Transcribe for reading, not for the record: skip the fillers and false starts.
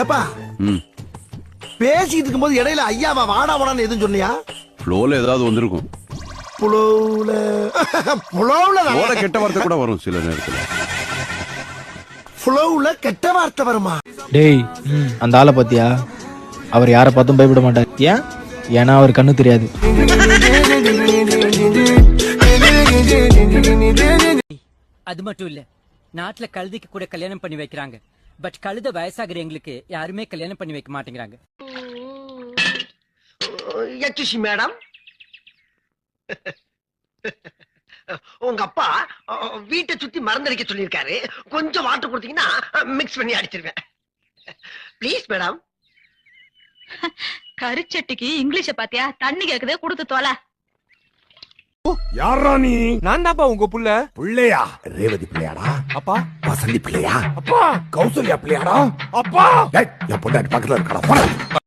ஏப்பா பேசிட்டு இருக்கும்போது இடையில ஐயாவா வாடா வாடான்னு எதுவும் சொன்னியா? ஃப்ளோல ஏதாவது வந்திருக்கும். புலவுல ஃப்ளோல கெட்ட வார்த்தை கூட வரும் சில நேரத்துல. புலவுல கெட்ட வார்த்தை வருமா? டேய் அந்த ஆளை பாத்தியா? அவர் யாரை பார்த்தும் பயப்பட மாட்டார். ஏன்? ஏன்னா அவர் கண்ணு தெரியாது. அது மட்டும் இல்ல, நாட்டுல கழுதைக்கு கூட கல்யாணம் பண்ணி வைக்கிறாங்க. பட் கழுத வயசாகிற எங்களுக்கு யாருமே கல்யாணம் பண்ணி வைக்க மாட்டேங்கிறாங்க. மேடம், உங்க அப்பா வீட்டை சுத்தி மறந்தடிக்க சொல்லியிருக்காரு. கொஞ்சம் வாட்டர் கொடுத்தீங்கன்னா மிக்ஸ் பண்ணி அடிச்சிருவேன். Please madam. கருச்சட்டிக்கு இங்கிலீஷ பாத்தியா? தண்ணி கேக்குதே, கொடுத்து தோல. யாரா நீ? நான் தான்ப்பா உங்க புள்ள. புள்ளையா? ரேவதி பிள்ளையாடா? அப்பா வசந்தி பிள்ளையா? அப்பா கௌசல்யா பிள்ளையாடா? அப்பா என் பொண்டாட்டி பக்கத்துல இருக்கடா.